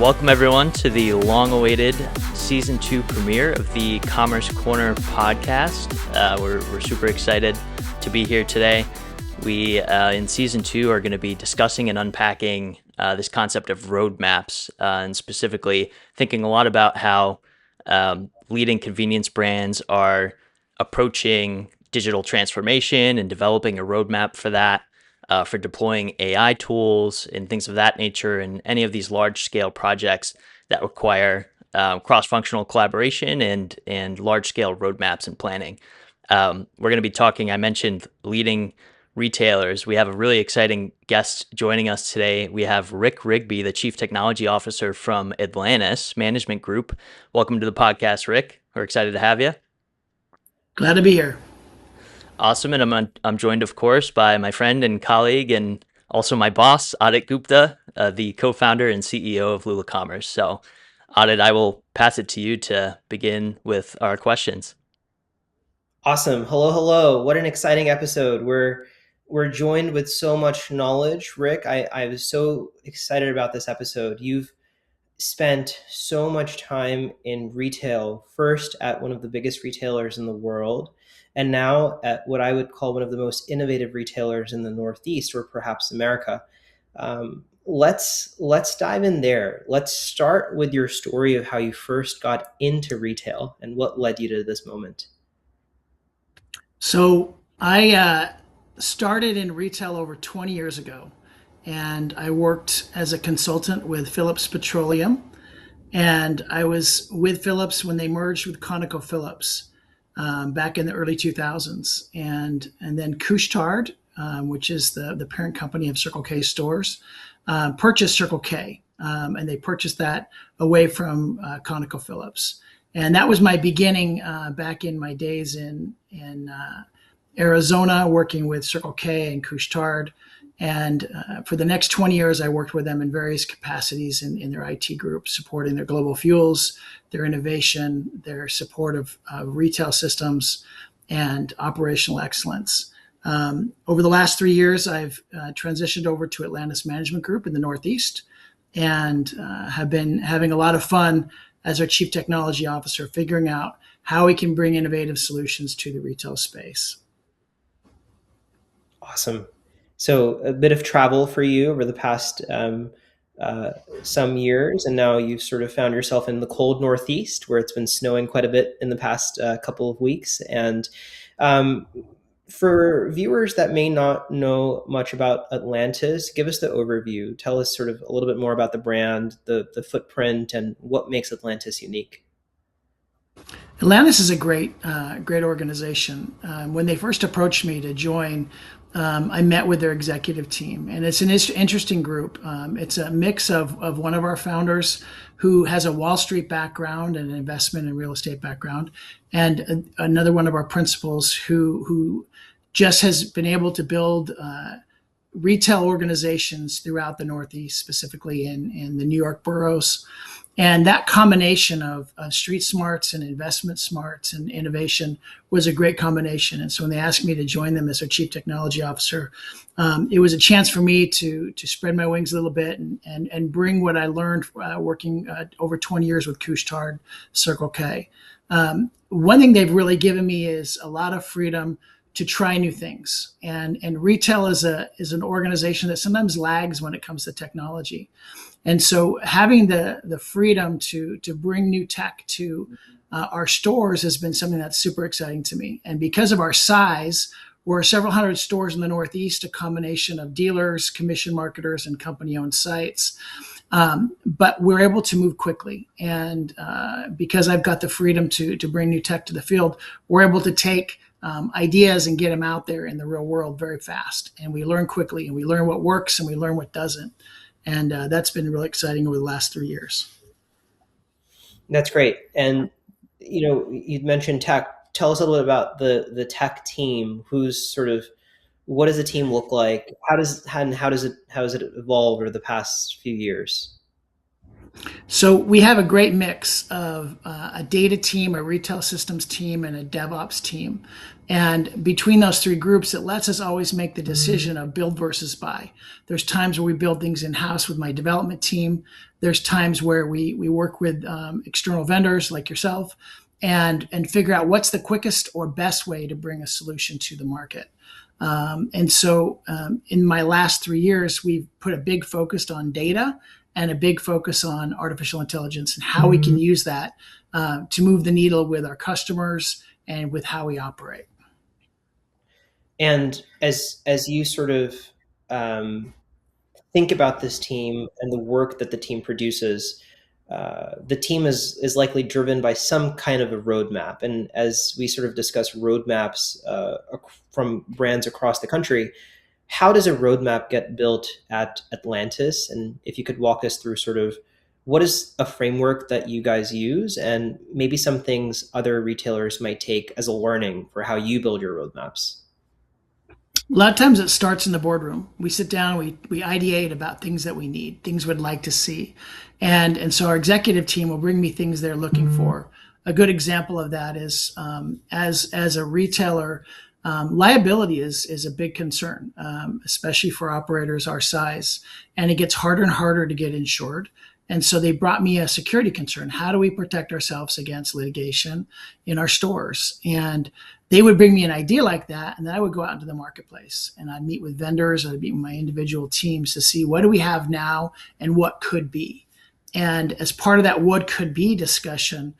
Welcome everyone to the long-awaited Season 2 premiere of the Commerce Corner podcast. We're super excited to be here today. We, in Season 2, are going to be discussing and unpacking this concept of roadmaps, and specifically thinking a lot about how leading convenience brands are approaching digital transformation and developing a roadmap for that. For deploying AI tools and things of that nature, and any of these large-scale projects that require cross-functional collaboration and large-scale roadmaps and planning. We're going to be talking, I mentioned, leading retailers. We have a really exciting guest joining us today. We have Rick Rigby, the Chief Technology Officer from Atlantis Management Group. Welcome to the podcast, Rick. We're excited to have you. Glad to be here. Awesome. And I'm joined, of course, by my friend and colleague and also my boss, Adit Gupta, the co-founder and CEO of Lula Commerce. So, Adit, I will pass it to you to begin with our questions. Awesome. Hello. What an exciting episode. We're joined with so much knowledge. Rick, I was so excited about this episode. You've spent so much time in retail, first at one of the biggest retailers in the world, and now at what I would call one of the most innovative retailers in the Northeast, or perhaps America. Let's dive in there. Let's start with your story of how you first got into retail and what led you to this moment. So I started in retail over 20 years ago, and I worked as a consultant with Phillips Petroleum, and I was with Phillips when they merged with ConocoPhillips back in the early 2000s, and then Couche-Tard, which is the parent company of Circle K stores, purchased Circle K, and they purchased that away from ConocoPhillips. And that was my beginning back in my days in Arizona, working with Circle K and Couche-Tard. And for the next 20 years, I worked with them in various capacities in their IT group, supporting their global fuels, their innovation, their support of retail systems, and operational excellence. Over the last 3 years, I've transitioned over to Atlantis Management Group in the Northeast, and have been having a lot of fun as our Chief Technology Officer, figuring out how we can bring innovative solutions to the retail space. Awesome. So a bit of travel for you over the past some years, and now you've sort of found yourself in the cold Northeast, where it's been snowing quite a bit in the past couple of weeks. And for viewers that may not know much about Atlantis, give us the overview. Tell us sort of a little bit more about the brand, the footprint, and what makes Atlantis unique. Atlantis is a great organization. When they first approached me to join, I met with their executive team, and it's an interesting group. It's a mix of one of our founders who has a Wall Street background and an investment and real estate background, and another one of our principals who just has been able to build retail organizations throughout the Northeast, specifically in the New York boroughs. And that combination of street smarts and investment smarts and innovation was a great combination. And so when they asked me to join them as their Chief Technology Officer, it was a chance for me to spread my wings a little bit and bring what I learned working over 20 years with Couche-Tard, Circle K. One thing they've really given me is a lot of freedom to try new things. And retail is an organization that sometimes lags when it comes to technology. And so having the freedom to bring new tech to our stores has been something that's super exciting to me. And because of our size, we're several hundred stores in the Northeast, a combination of dealers, commission marketers, and company-owned sites. But we're able to move quickly. And because I've got the freedom to bring new tech to the field, we're able to take ideas and get them out there in the real world very fast. And we learn quickly, and we learn what works, and we learn what doesn't. And that's been really exciting over the last 3 years. That's great. And you'd mentioned tech. Tell us a little bit about the tech team. What does the team look like? How has it evolved over the past few years? So we have a great mix of a data team, a retail systems team, and a DevOps team. And between those three groups, it lets us always make the decision of build versus buy. There's times where we build things in-house with my development team. There's times where we work with external vendors like yourself and figure out what's the quickest or best way to bring a solution to the market. And so in my last 3 years, we've put a big focus on data and a big focus on artificial intelligence and how we can use that to move the needle with our customers and with how we operate. And as you sort of think about this team and the work that the team produces, the team is likely driven by some kind of a roadmap. And as we sort of discuss roadmaps from brands across the country, how does a roadmap get built at Atlantis? And if you could walk us through sort of what is a framework that you guys use and maybe some things other retailers might take as a learning for how you build your roadmaps. A lot of times it starts in the boardroom. We sit down, we ideate about things that we need, things we'd like to see. And so our executive team will bring me things they're looking for. A good example of that is as a retailer, liability is a big concern, especially for operators our size. And it gets harder and harder to get insured. And so they brought me a security concern. How do we protect ourselves against litigation in our stores? And they would bring me an idea like that, and then I would go out into the marketplace and I'd meet with vendors, I'd meet with my individual teams to see what do we have now and what could be. And as part of that what could be discussion,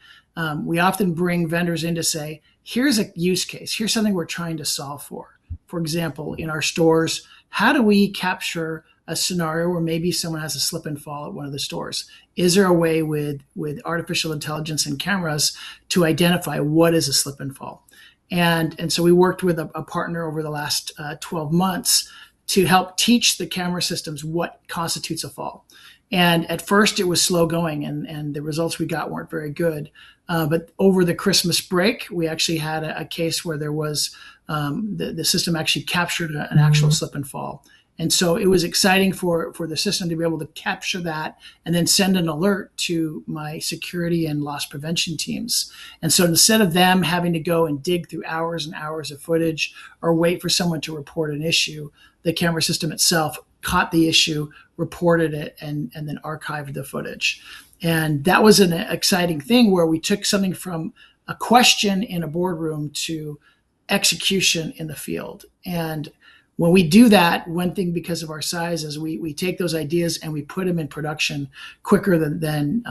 we often bring vendors in to say, here's a use case, here's something we're trying to solve for. For example, in our stores, how do we capture a scenario where maybe someone has a slip and fall at one of the stores? Is there a way with artificial intelligence and cameras to identify what is a slip and fall? And so we worked with a partner over the last 12 months to help teach the camera systems what constitutes a fall. And at first it was slow going and the results we got weren't very good. But over the Christmas break, we actually had a case where there was the system actually captured an actual slip and fall. And so it was exciting for the system to be able to capture that and then send an alert to my security and loss prevention teams. And so instead of them having to go and dig through hours and hours of footage or wait for someone to report an issue, the camera system itself caught the issue, reported it, and then archived the footage. And that was an exciting thing where we took something from a question in a boardroom to execution in the field. And when we do that, one thing because of our size is we take those ideas and we put them in production quicker than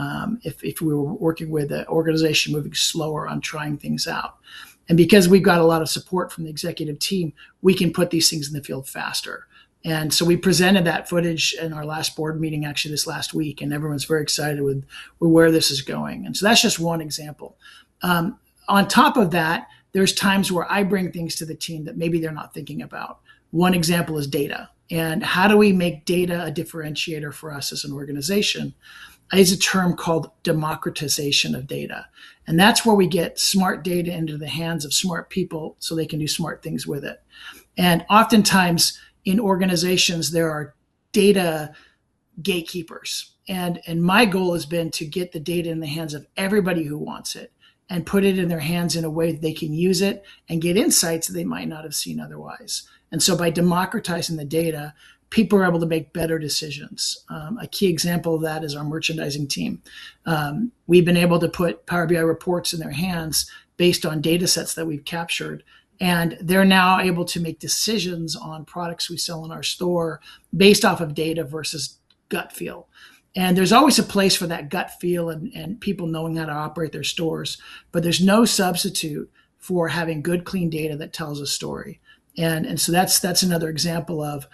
if we were working with an organization moving slower on trying things out. And because we've got a lot of support from the executive team, we can put these things in the field faster. And so we presented that footage in our last board meeting actually this last week, and everyone's very excited with where this is going. And so that's just one example. On top of that, there's times where I bring things to the team that maybe they're not thinking about. One example is data. And how do we make data a differentiator for us as an organization? I use a term called democratization of data. And that's where we get smart data into the hands of smart people so they can do smart things with it. And oftentimes in organizations, there are data gatekeepers. And my goal has been to get the data in the hands of everybody who wants it and put it in their hands in a way that they can use it and get insights that they might not have seen otherwise. And so by democratizing the data, people are able to make better decisions. A key example of that is our merchandising team. We've been able to put Power BI reports in their hands based on data sets that we've captured. And they're now able to make decisions on products we sell in our store based off of data versus gut feel. And there's always a place for that gut feel and people knowing how to operate their stores, but there's no substitute for having good, clean data that tells a story. And so that's another example of,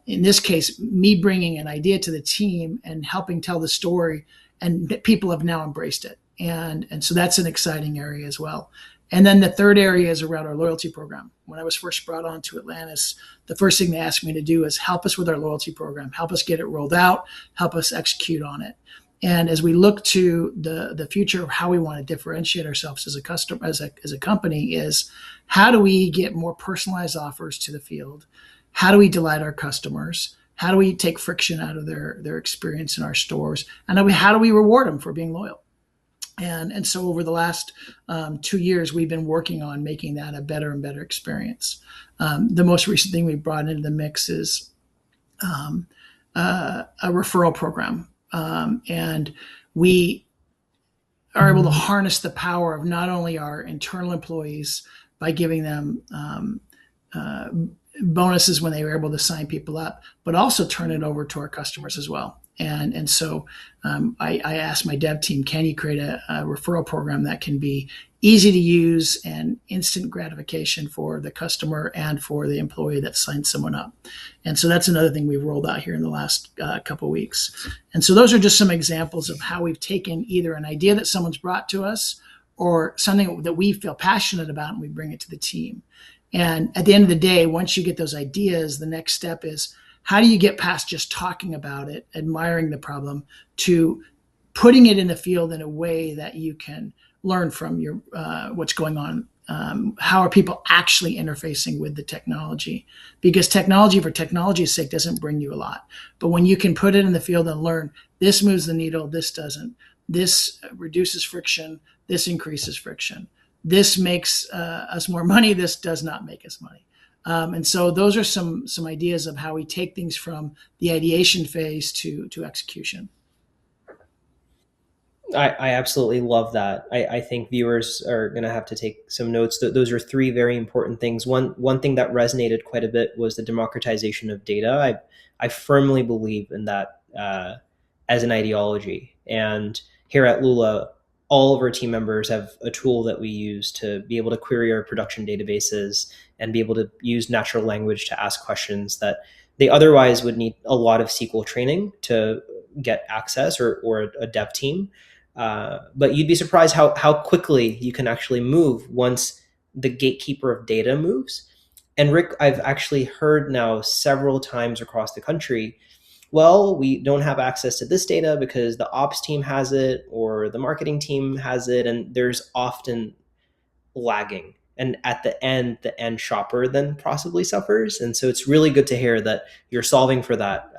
in this case, me bringing an idea to the team and helping tell the story, and people have now embraced it. And so that's an exciting area as well. And then the third area is around our loyalty program. When I was first brought on to Atlantis, the first thing they asked me to do is help us with our loyalty program, help us get it rolled out, help us execute on it. And as we look to the future of how we want to differentiate ourselves as a customer, as a company, is how do we get more personalized offers to the field? How do we delight our customers? How do we take friction out of their experience in our stores? And how do we reward them for being loyal? And so over the last 2 years, we've been working on making that a better and better experience. The most recent thing we brought into the mix is a referral program. And we are able to harness the power of not only our internal employees by giving them bonuses when they were able to sign people up, but also turn it over to our customers as well. And so I asked my dev team, can you create a referral program that can be easy to use and instant gratification for the customer and for the employee that signed someone up? And so that's another thing we've rolled out here in the last couple of weeks. And so those are just some examples of how we've taken either an idea that someone's brought to us or something that we feel passionate about, and we bring it to the team. And at the end of the day, once you get those ideas, the next step is, how do you get past just talking about it, admiring the problem, to putting it in the field in a way that you can learn from your what's going on? How are people actually interfacing with the technology? Because technology for technology's sake doesn't bring you a lot. But when you can put it in the field and learn, this moves the needle, this doesn't. This reduces friction, this increases friction. This makes us more money, this does not make us money. And so those are some ideas of how we take things from the ideation phase to execution. I absolutely love that. I think viewers are going to have to take some notes. Those are three very important things. One thing that resonated quite a bit was the democratization of data. I firmly believe in that as an ideology. And here at Lula, all of our team members have a tool that we use to be able to query our production databases and be able to use natural language to ask questions that they otherwise would need a lot of SQL training to get access, or a dev team. But you'd be surprised how quickly you can actually move once the gatekeeper of data moves. And Rick, I've actually heard now several times across the country, well, we don't have access to this data because the ops team has it or the marketing team has it, and there's often lagging. And at the end shopper then possibly suffers. And so it's really good to hear that you're solving for that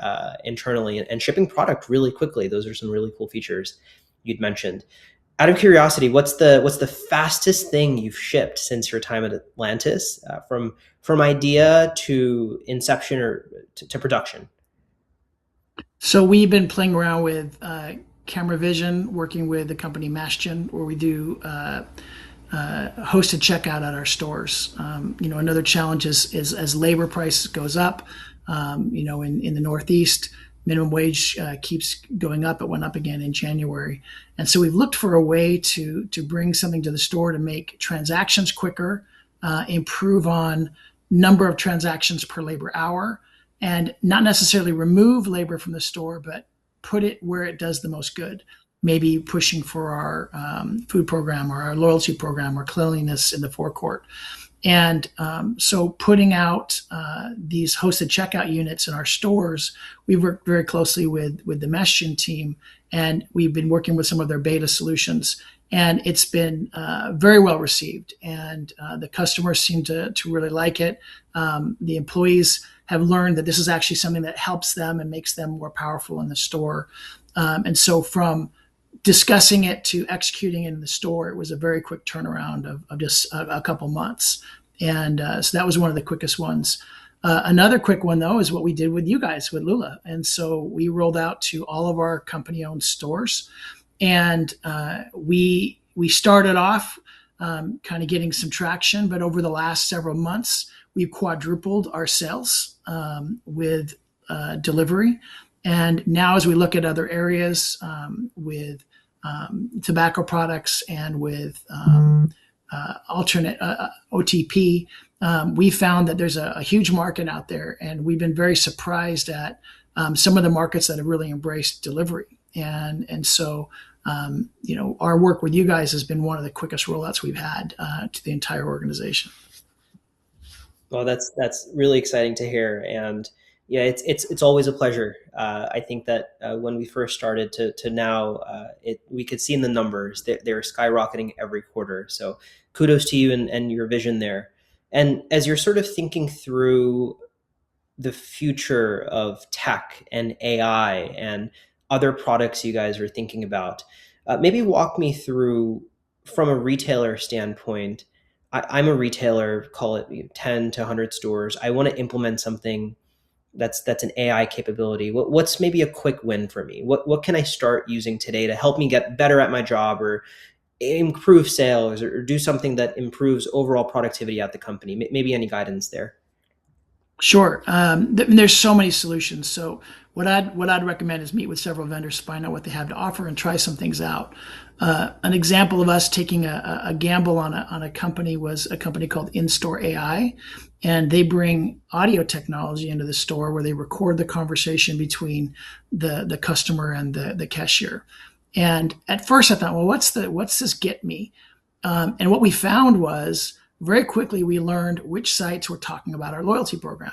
internally and shipping product really quickly. Those are some really cool features you'd mentioned. Out of curiosity, what's the fastest thing you've shipped since your time at Atlantis, from idea to inception or to production? So we've been playing around with camera vision, working with the company Mashgen, where we do hosted checkout at our stores. Another challenge is as labor price goes up. In the Northeast, minimum wage keeps going up. It went up again in January, and so we've looked for a way to bring something to the store to make transactions quicker, improve on number of transactions per labor hour, and not necessarily remove labor from the store, but put it where it does the most good. Maybe pushing for our food program or our loyalty program or cleanliness in the forecourt. And so putting out these hosted checkout units in our stores, we've worked very closely with the Meshgen team, and we've been working with some of their beta solutions. And it's been very well received. And the customers seem to really like it. The employees have learned that this is actually something that helps them and makes them more powerful in the store. And so from discussing it to executing it in the store, it was a very quick turnaround of just a couple months. And so that was one of the quickest ones. Another quick one, though, is what we did with you guys, with Lula. And so we rolled out to all of our company-owned stores. And we started off kind of getting some traction, but over the last several months, we've quadrupled our sales with delivery. And now as we look at other areas with tobacco products and with alternate OTP, we found that there's a huge market out there. And we've been very surprised at some of the markets that have really embraced delivery. And so, our work with you guys has been one of the quickest rollouts we've had to the entire organization. Well, that's really exciting to hear, and yeah, it's always a pleasure. I think that when we first started to now, we could see in the numbers that they're skyrocketing every quarter. So kudos to you and your vision there. And as you're sort of thinking through the future of tech and AI and other products you guys are thinking about, Maybe walk me through from a retailer standpoint. I'm a retailer, call it 10 to 100 stores. I want to implement something that's an AI capability. What's maybe a quick win for me? What can I start using today to help me get better at my job or improve sales or do something that improves overall productivity at the company? Maybe any guidance there. Sure. There's so many solutions. So what I'd recommend is meet with several vendors, find out what they have to offer, and try some things out. An example of us taking a gamble on a company was a company called In-Store AI, and they bring audio technology into the store where they record the conversation between the customer and the cashier. And at first I thought, well, what's this get me? And what we found was very quickly we learned which sites were talking about our loyalty program.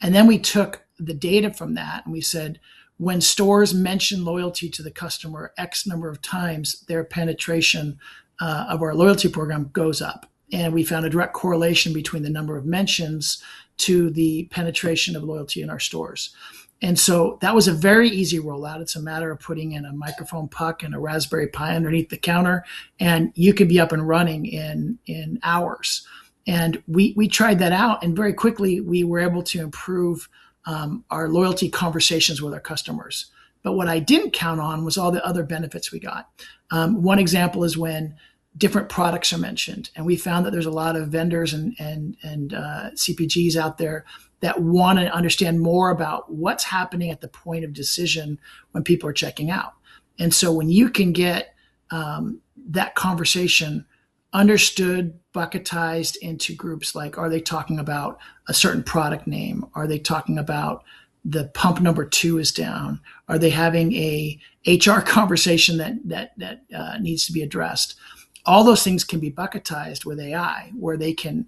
And then we took the data from that and we said, when stores mention loyalty to the customer X number of times, their penetration of our loyalty program goes up. And we found a direct correlation between the number of mentions to the penetration of loyalty in our stores. And so that was a very easy rollout. It's a matter of putting in a microphone puck and a Raspberry Pi underneath the counter, and you could be up and running in hours. And we tried that out, and very quickly we were able to improve our loyalty conversations with our customers. But what I didn't count on was all the other benefits we got. One example is when different products are mentioned, and we found that there's a lot of vendors and CPGs out there that want to understand more about what's happening at the point of decision when people are checking out. And so when you can get that conversation understood, bucketized into groups like, are they talking about a certain product name? Are they talking about the pump number 2 is down? Are they having a HR conversation that needs to be addressed? All those things can be bucketized with AI, where they can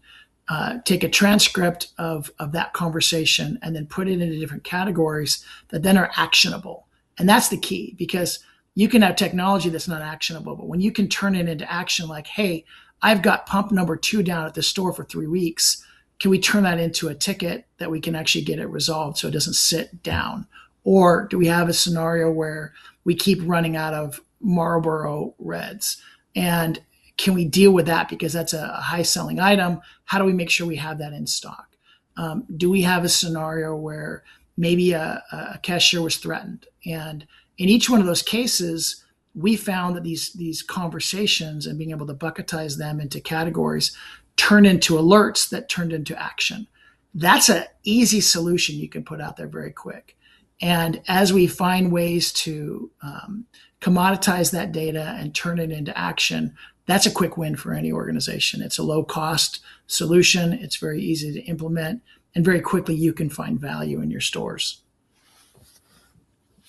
take a transcript of that conversation and then put it into different categories that then are actionable. And that's the key, because you can have technology that's not actionable, but when you can turn it into action, like, hey, I've got pump number 2 down at the store for 3 weeks. Can we turn that into a ticket that we can actually get it resolved so it doesn't sit down? Or do we have a scenario where we keep running out of Marlboro Reds? And can we deal with that because that's a high selling item? How do we make sure we have that in stock? Do we have a scenario where maybe a cashier was threatened? And in each one of those cases, we found that these conversations and being able to bucketize them into categories turn into alerts that turned into action. That's an easy solution you can put out there very quick. And as we find ways to commoditize that data and turn it into action, that's a quick win for any organization. It's a low cost solution. It's very easy to implement, and very quickly you can find value in your stores.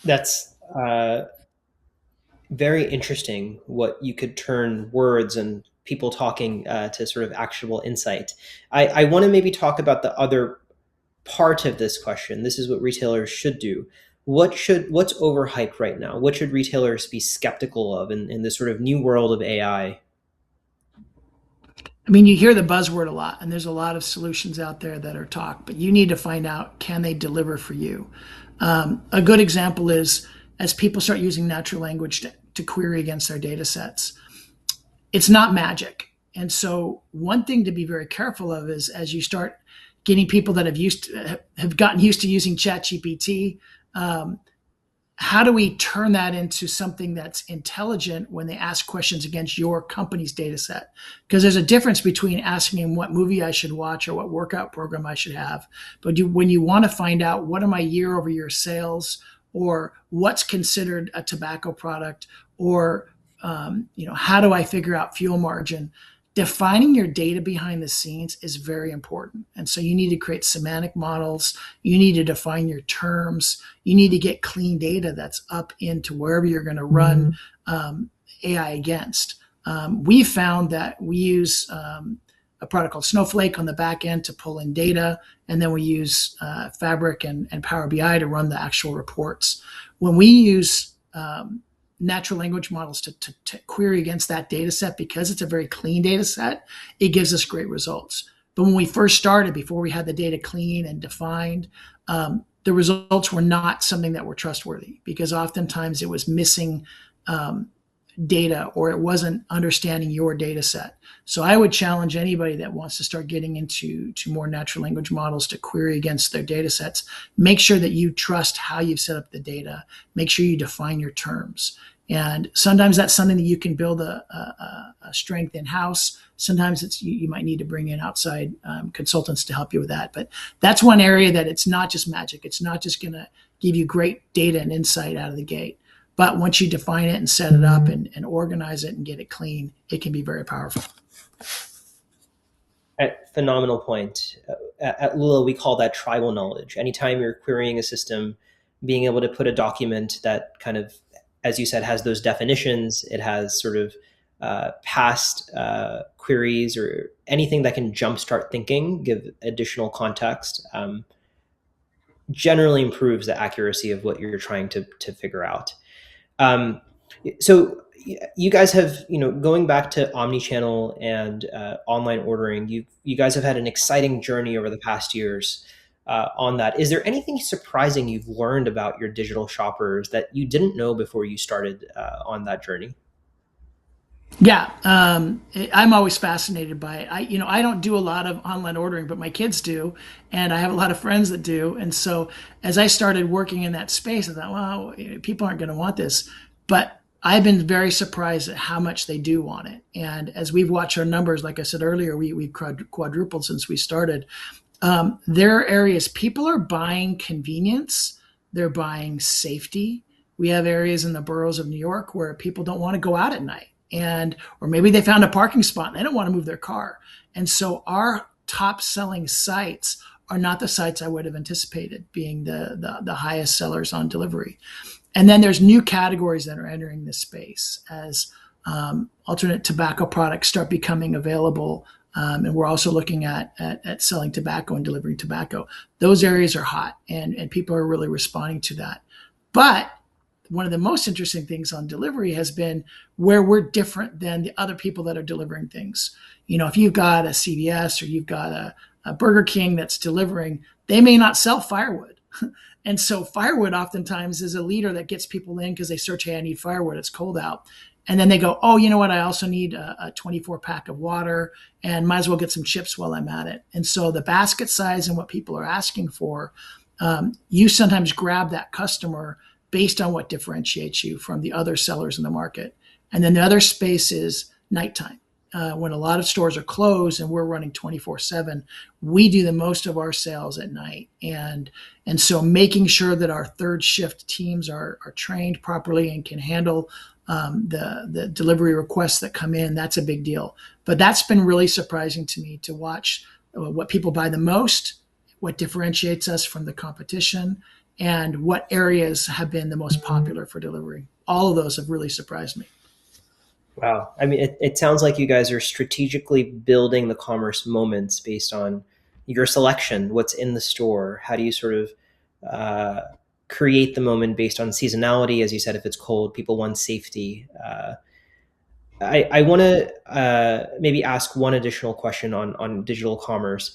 That's very interesting, what you could turn words and people talking to sort of actionable insight. I want to maybe talk about the other part of this question. This is what retailers should do. What's overhyped right now? What should retailers be skeptical of in this sort of new world of AI? I mean, you hear the buzzword a lot, and there's a lot of solutions out there that are talk, but you need to find out, can they deliver for you? A good example is as people start using natural language to query against their data sets, it's not magic. And so one thing to be very careful of is as you start getting people that have gotten used to using ChatGPT, how do we turn that into something that's intelligent when they ask questions against your company's data set? Because there's a difference between asking them what movie I should watch or what workout program I should have. But when you want to find out what are my year-over-year sales, or what's considered a tobacco product, or how do I figure out fuel margin? Defining your data behind the scenes is very important. And so you need to create semantic models. You need to define your terms. You need to get clean data that's up into wherever you're going to run AI against. We found that we use a product called Snowflake on the back end to pull in data, and then we use Fabric and Power BI to run the actual reports. When we use natural language models to query against that data set, because it's a very clean data set, it gives us great results. But when we first started, before we had the data clean and defined, the results were not something that were trustworthy, because oftentimes it was missing data, or it wasn't understanding your data set. So I would challenge anybody that wants to start getting into more natural language models to query against their data sets. Make sure that you trust how you've set up the data. Make sure you define your terms. And sometimes that's something that you can build a strength in-house. Sometimes you might need to bring in outside consultants to help you with that. But that's one area that it's not just magic. It's not just going to give you great data and insight out of the gate. But once you define it and set it up and organize it and get it clean, it can be very powerful. Phenomenal point. At Lula, we call that tribal knowledge. Anytime you're querying a system, being able to put a document that kind of, as you said, has those definitions, it has sort of past queries or anything that can jumpstart thinking, give additional context, generally improves the accuracy of what you're trying to figure out. So you guys have, going back to omnichannel and online ordering, you guys have had an exciting journey over the past years on that. Is there anything surprising you've learned about your digital shoppers that you didn't know before you started on that journey? Yeah, I'm always fascinated by it. I don't do a lot of online ordering, but my kids do, and I have a lot of friends that do. And so as I started working in that space, I thought, well, people aren't going to want this, but I've been very surprised at how much they do want it. And as we've watched our numbers, like I said earlier, we've quadrupled since we started. There are areas people are buying convenience, they're buying safety. We have areas in the boroughs of New York where people don't want to go out at night. Or maybe they found a parking spot and they don't want to move their car. And so our top selling sites are not the sites I would have anticipated being the highest sellers on delivery. And then there's new categories that are entering this space as alternate tobacco products start becoming available. And we're also looking at selling tobacco and delivering tobacco. Those areas are hot and people are really responding to that. But one of the most interesting things on delivery has been where we're different than the other people that are delivering things. If you've got a CVS or you've got a Burger King that's delivering, they may not sell firewood. And so firewood oftentimes is a leader that gets people in because they search, hey, I need firewood, it's cold out. And then they go, oh, you know what? I also need a 24 pack of water and might as well get some chips while I'm at it. And so the basket size and what people are asking for, you sometimes grab that customer based on what differentiates you from the other sellers in the market. And then the other space is nighttime. When a lot of stores are closed and we're running 24/7, we do the most of our sales at night. And so making sure that our third shift teams are trained properly and can handle the delivery requests that come in, that's a big deal. But that's been really surprising to me to watch what people buy the most, what differentiates us from the competition, and what areas have been the most popular for delivery. All of those have really surprised me. Wow. I mean, it sounds like you guys are strategically building the commerce moments based on your selection, what's in the store. How do you sort of create the moment based on seasonality? As you said, if it's cold, people want safety. I want to maybe ask one additional question on digital commerce.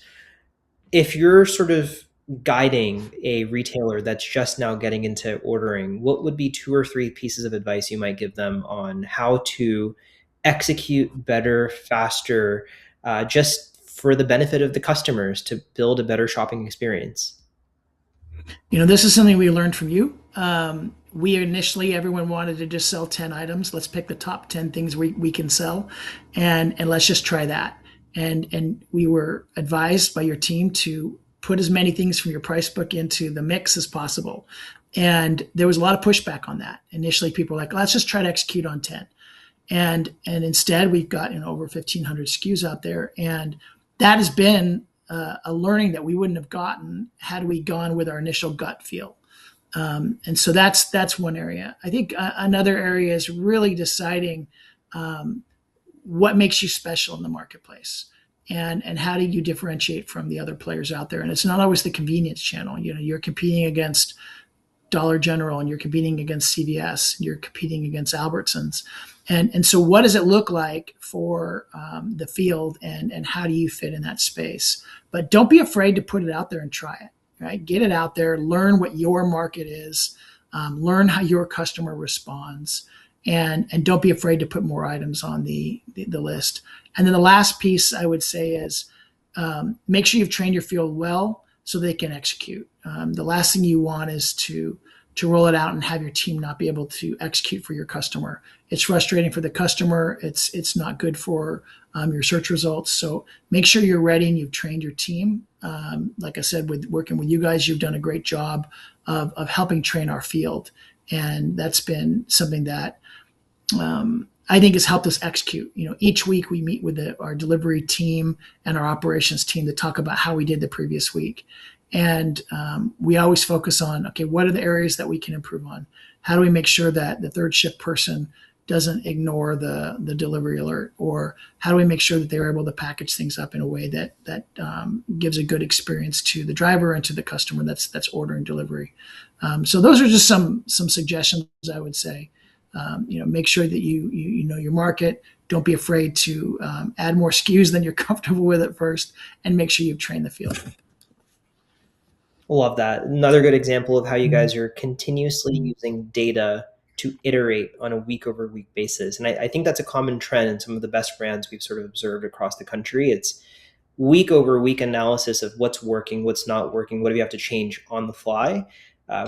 If you're sort of guiding a retailer that's just now getting into ordering, what would be 2 or 3 pieces of advice you might give them on how to execute better, faster, just for the benefit of the customers to build a better shopping experience? This is something we learned from you. We initially, everyone wanted to just sell 10 items. Let's pick the top 10 things we can sell and let's just try that. And we were advised by your team to put as many things from your price book into the mix as possible. And there was a lot of pushback on that. Initially, people were like, let's just try to execute on 10. And instead, we've got over 1,500 SKUs out there. And that has been a learning that we wouldn't have gotten had we gone with our initial gut feel. And so that's one area. I think another area is really deciding what makes you special in the marketplace. And how do you differentiate from the other players out there? And it's not always the convenience channel. You're competing against Dollar General and you're competing against CVS, and you're competing against Albertsons. And so what does it look like for the field and how do you fit in that space? But don't be afraid to put it out there and try it, right? Get it out there, learn what your market is, learn how your customer responds, and don't be afraid to put more items on the list. And then the last piece I would say is make sure you've trained your field well so they can execute. The last thing you want is to roll it out and have your team not be able to execute for your customer. It's frustrating for the customer. It's not good for your search results. So make sure you're ready and you've trained your team. Like I said, with working with you guys, you've done a great job of helping train our field. And that's been something that I think has helped us execute. Each week we meet with our delivery team and our operations team to talk about how we did the previous week. And we always focus on, okay, what are the areas that we can improve on? How do we make sure that the third shift person doesn't ignore the delivery alert? Or how do we make sure that they're able to package things up in a way that gives a good experience to the driver and to the customer that's ordering delivery? So those are just some suggestions I would say. Make sure that you know your market. Don't be afraid to add more SKUs than you're comfortable with at first, and make sure you've trained the field. Love that. Another good example of how you guys are continuously using data to iterate on a week over week basis. And I think that's a common trend in some of the best brands we've sort of observed across the country. It's week over week analysis of what's working, what's not working, what do we have to change on the fly,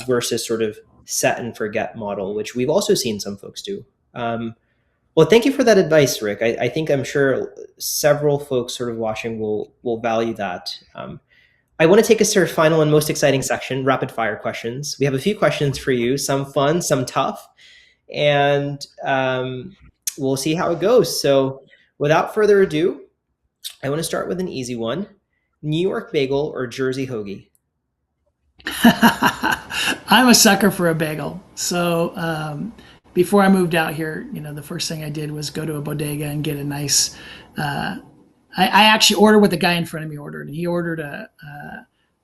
versus sort of set and forget model, which we've also seen some folks do. Well, thank you for that advice, Rick. I'm sure several folks sort of watching will value that. I want to take us to our final and most exciting section, rapid fire questions. We have a few questions for you, some fun, some tough, and we'll see how it goes. So without further ado, I want to start with an easy one. New York bagel or Jersey hoagie? I'm a sucker for a bagel. So before I moved out here, the first thing I did was go to a bodega and get a nice I actually ordered what the guy in front of me ordered. He ordered a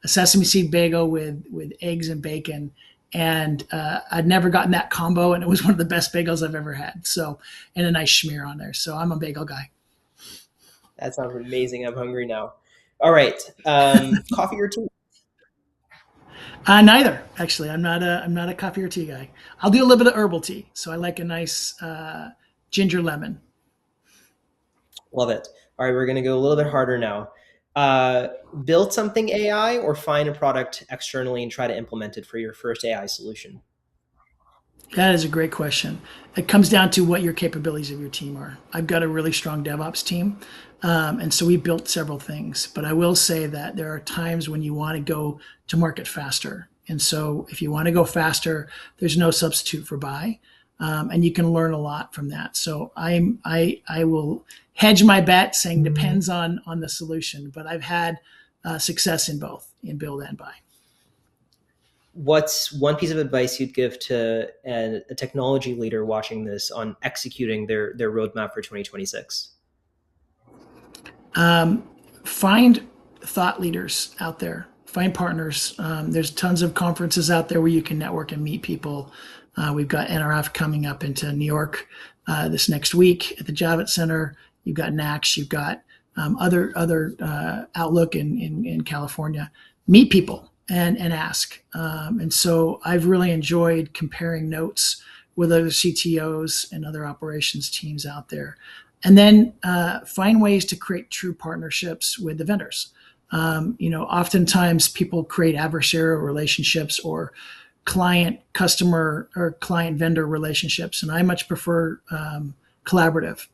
sesame seed bagel with eggs and bacon, and I'd never gotten that combo, and it was one of the best bagels I've ever had. So, and a nice schmear on there. So I'm a bagel guy. That sounds amazing. I'm hungry now. All right, coffee or tea? Neither, actually. I'm not a coffee or tea guy. I'll do a little bit of herbal tea. So I like a nice ginger lemon. Love it. All right, we're going to go a little bit harder now. Build something AI or find a product externally and try to implement it for your first AI solution? That is a great question. It comes down to what your capabilities of your team are. I've got a really strong DevOps team, and so we built several things. But I will say that there are times when you want to go to market faster. And so if you want to go faster, there's no substitute for buy. And you can learn a lot from that. So I will hedge my bet saying depends on the solution, but I've had success in both, in build and buy. What's one piece of advice you'd give to a technology leader watching this on executing their roadmap for 2026? Find thought leaders out there. Find partners. There's tons of conferences out there where you can network and meet people. We've got NRF coming up into New York this next week at the Javits Center. You've got NACS. You've got other Outlook in California. Meet people and ask. And so I've really enjoyed comparing notes with other CTOs and other operations teams out there. And then find ways to create true partnerships with the vendors. Oftentimes people create adversarial relationships or client customer or client vendor relationships, and I much prefer collaborative.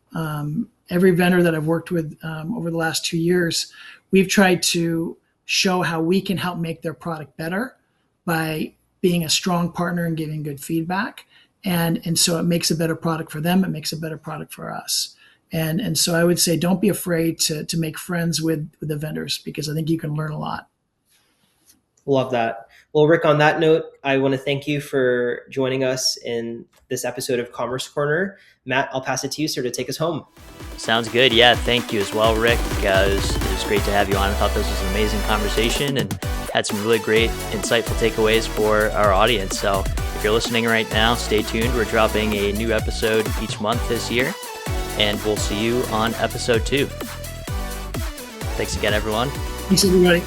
Every vendor that I've worked with over the last 2 years, we've tried to show how we can help make their product better by being a strong partner and giving good feedback, and so it makes a better product for them. It makes a better product for us. And so I would say don't be afraid to make friends with the vendors, because I think you can learn a lot. Love that. Well, Rick, on that note, I want to thank you for joining us in this episode of Commerce Corner. Matt, I'll pass it to you, sir, to take us home. Sounds good. Yeah, thank you as well, Rick. It was great to have you on. I thought this was an amazing conversation and had some really great, insightful takeaways for our audience. So if you're listening right now, stay tuned. We're dropping a new episode each month this year, and we'll see you on episode 2. Thanks again, everyone. Thanks, everybody.